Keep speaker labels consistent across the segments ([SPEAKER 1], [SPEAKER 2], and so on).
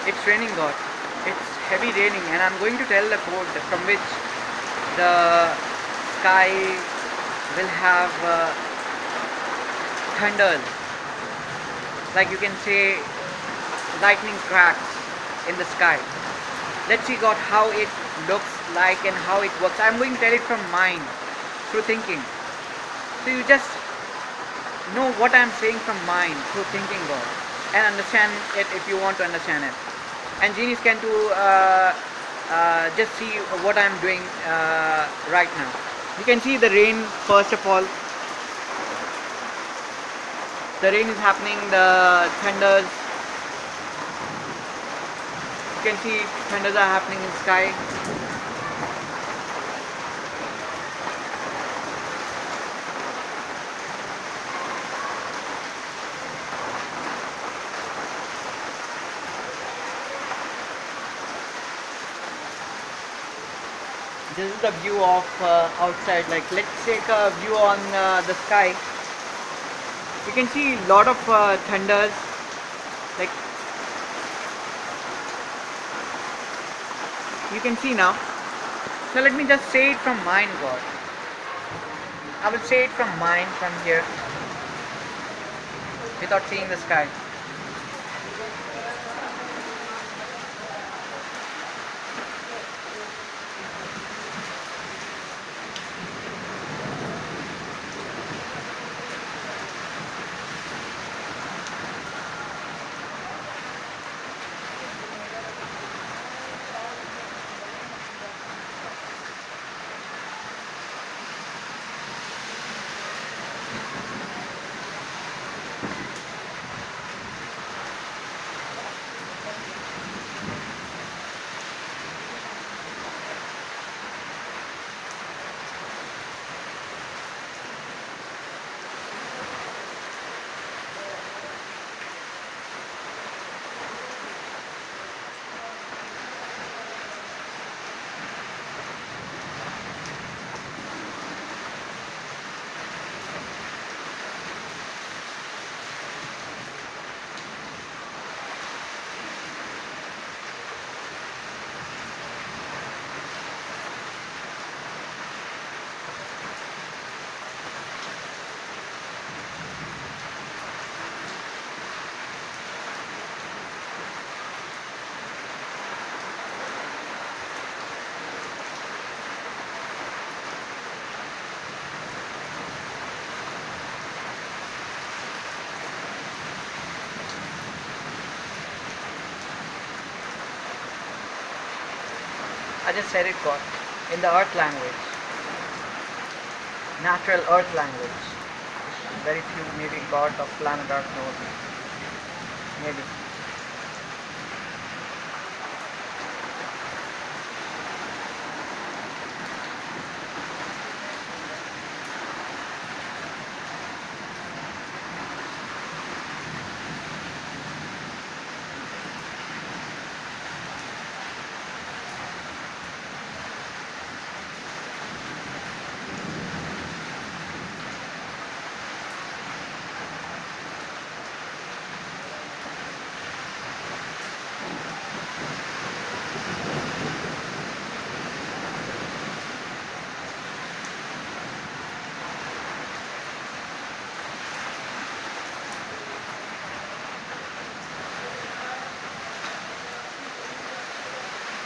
[SPEAKER 1] It's raining, God. It's heavy raining, and I'm going to tell the code from which the sky will have thunders. Like you can say, lightning cracks in the sky. Let's see, God, how it looks like and how it works. I'm going to tell it from mind, through thinking. So you just know what I'm saying from mind, through thinking, God, and understand it if you want to understand it. And genies can do just see what I'm doing right now. You can see the rain. First of all, the rain is happening, the thunders. You can see thunders are happening in the sky. This is the view of outside. Like, let's take a view on the sky. You can see a lot of thunders. Like, you can see now. So let me just say it from mind, God. I will say it from mind, from here, without seeing the sky. I just said it, God, in the earth language, natural earth language. Very few, maybe God of planet earth knows. Maybe.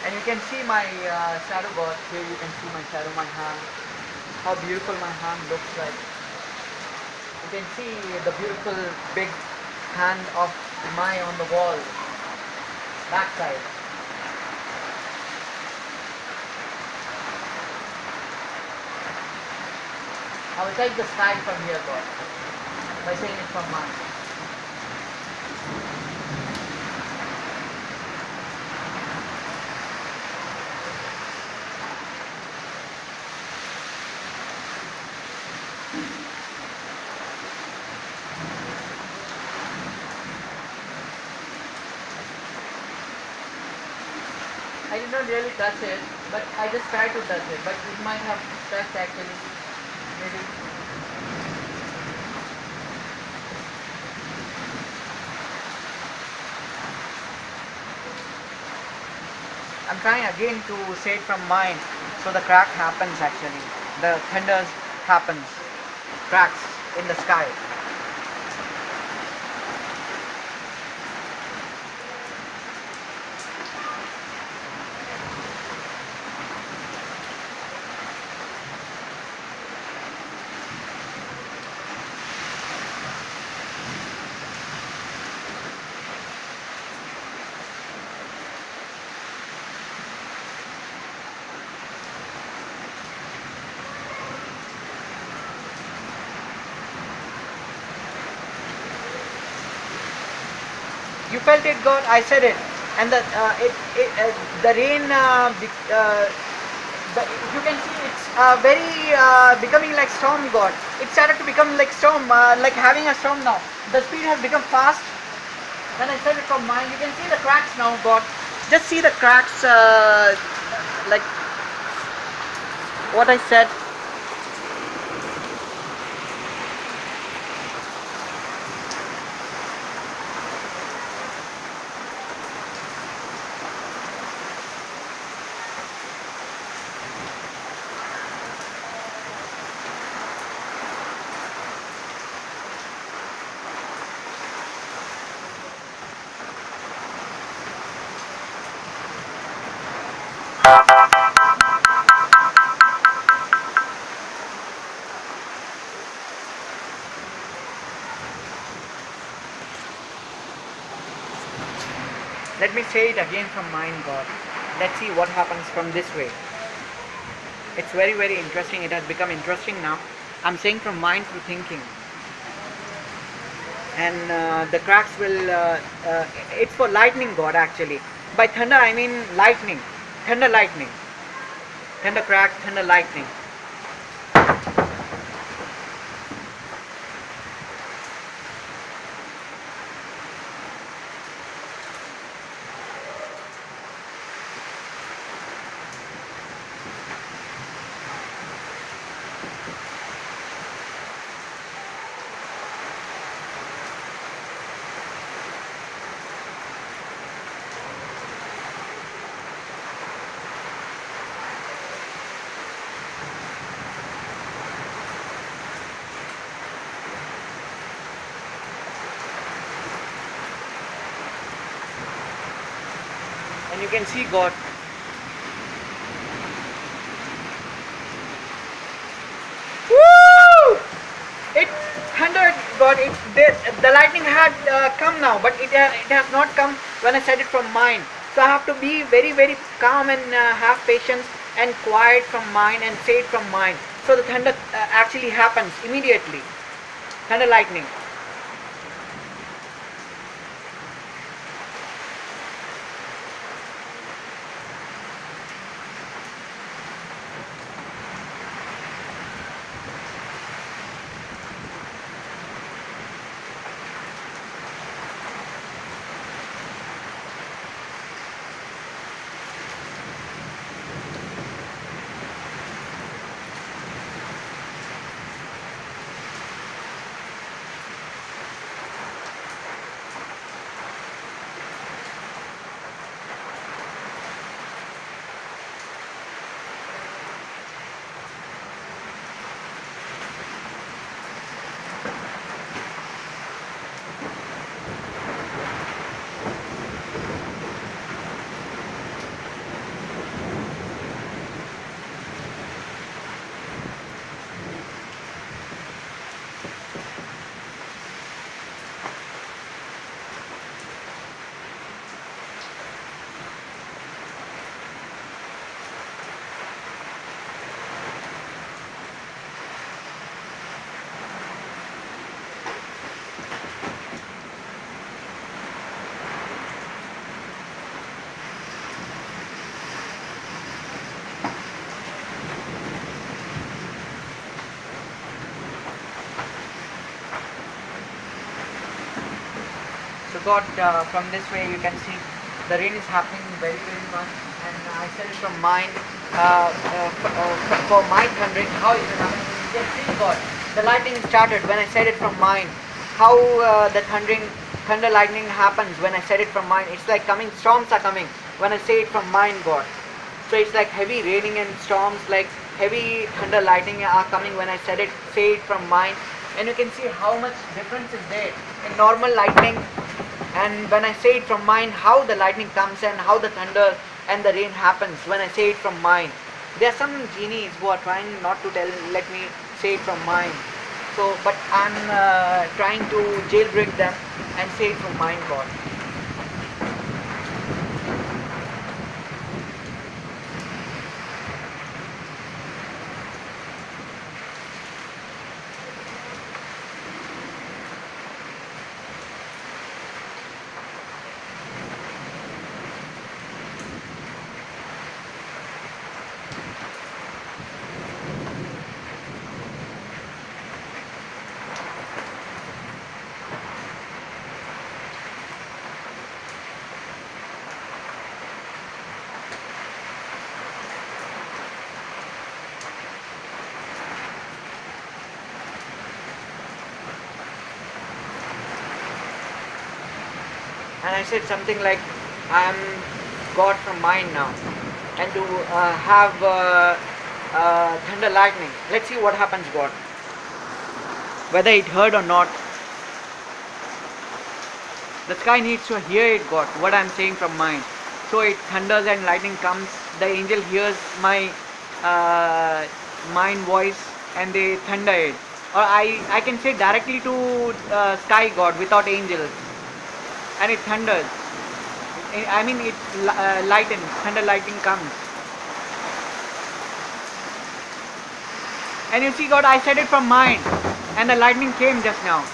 [SPEAKER 1] And you can see my shadow, God. Here you can see my shadow, my hand. How beautiful my hand looks like. You can see the beautiful big hand of my on the wall, backside. I will take the sky from here, God, by saying it from mine. I did not really touch it, but I just tried to touch it, but it might have touched actually, maybe. I'm trying again to say it from mind. So the crack happens actually. The thunders happens. Cracks in the sky. You felt it, God. I said it, and the rain. You can see it's very becoming like storm, God. It started to become like storm, like having a storm now. The speed has become fast. When I said it from mine, you can see the cracks now, God. Just see the cracks, like what I said. Let me say it again from mine, God. Let's see what happens from this way. It's very, very interesting. It has become interesting now. I'm saying from mind through thinking. And the cracks will, it's for lightning, God, actually. By thunder, I mean lightning. Thunder lightning. Thunder crack, thunder lightning. And you can see, God, woo! It thundered, God. The lightning had come now, but it has not come when I said it from mine. So I have to be very, very calm and have patience and quiet from mine and say it from mine. So the thunder actually happens immediately. Thunder lightning. So God, from this way you can see the rain is happening very, very much, and I said it from mine, for my thundering, how is it happening? You can see, God, the lightning started when I said it from mine. how the thunder lightning happens when I said it from mind. It's like coming, storms are coming when I say it from mind, God. So it's like heavy raining and storms, like heavy thunder lightning are coming when I say it from mind. And you can see how much difference is there in normal lightning and when I say it from mind, how the lightning comes and how the thunder and the rain happens when I say it from mind. There are some genies who are trying not to let me say it from mind. So, but I'm trying to jailbreak them and say it from mind, God. And I said something like, I'm God from mind now, and to have thunder lightning. Let's see what happens, God. Whether it heard or not, the sky needs to hear it, God, what I'm saying from mind. So it thunders and lightning comes, the angel hears my mind voice and they thunder it. Or I can say directly to sky, God, without angels. And it thunders. I mean, it lightens, thunder lightning comes. And you see, God, I said it from mind, and the lightning came just now.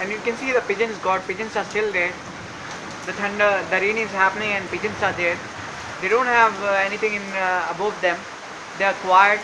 [SPEAKER 1] And you can see the pigeons, God, pigeons are still there. The thunder, the rain is happening and pigeons are there. They don't have anything in above them. They are quiet.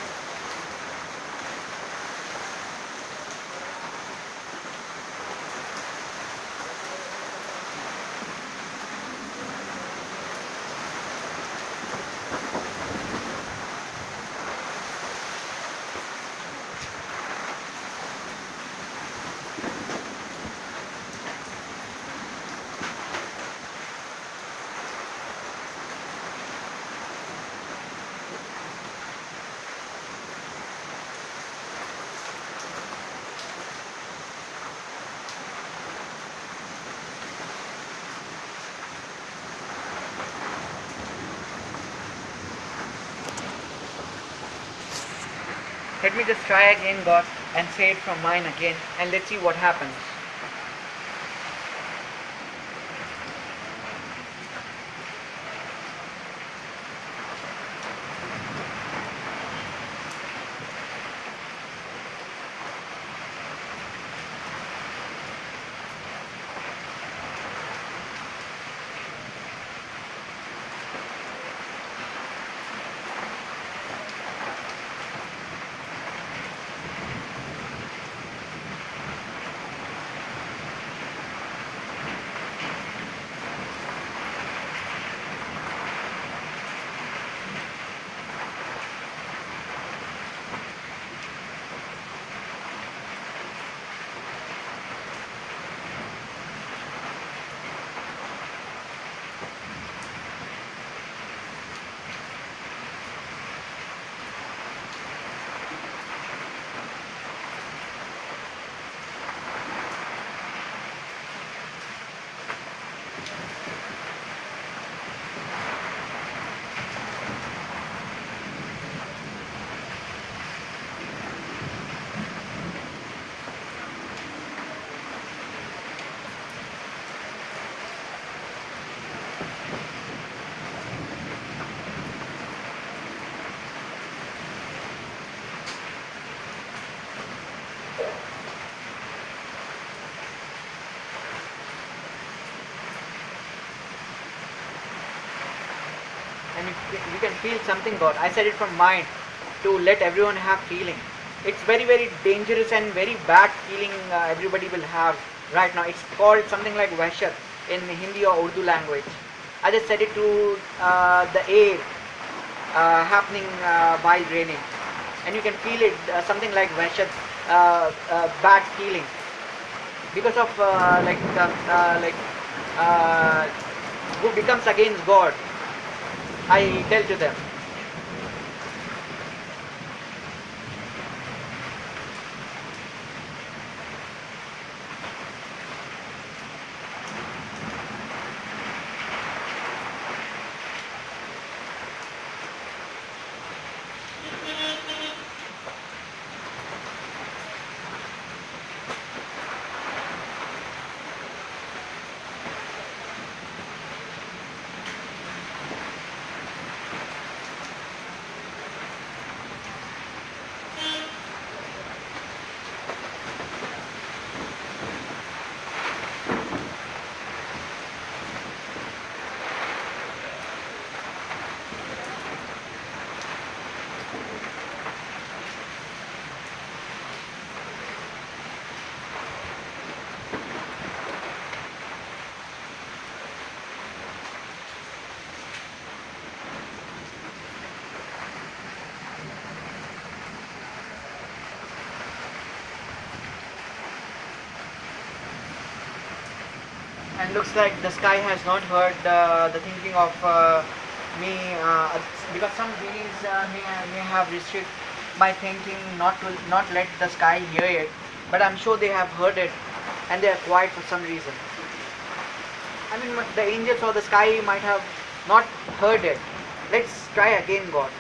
[SPEAKER 1] Let me just try again, God, and say it from mine again, and let's see what happens. and you can feel something, God. I said it from mind to let everyone have feeling. It's very very dangerous and very bad feeling everybody will have right now. It's called something like Vahshat in Hindi or Urdu language. I just said it to the air happening while raining, and you can feel it something like Vahshat, bad feeling because of uh, who becomes against God. I tell to them. And looks like the sky has not heard the thinking of me, because some beings may have restricted my thinking not let the sky hear it, but I'm sure they have heard it and they are quiet for some reason. I mean, the angels or the sky might have not heard it. Let's try again, God.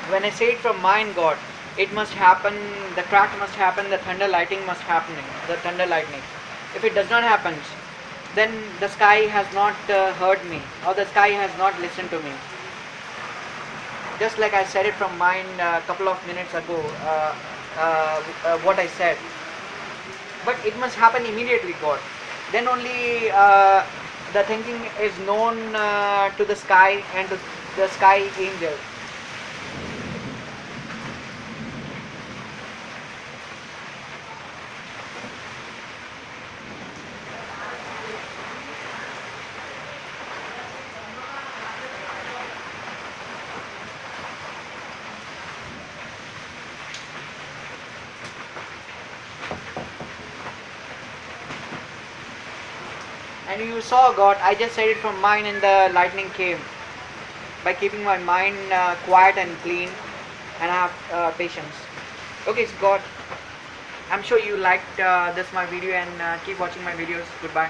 [SPEAKER 1] When I say it from mind, God, it must happen, the crack must happen, the thunder lightning must happen, the thunder lightning. If it does not happen, then the sky has not heard me, or the sky has not listened to me. Just like I said it from mind a couple of minutes ago, what I said. But it must happen immediately, God. Then only the thinking is known to the sky and to the sky angel. And you saw, God, I just said it from mine and the lightning came. By keeping my mind quiet and clean, and I have patience. Okay, so God, I'm sure you liked this my video, and keep watching my videos. Goodbye.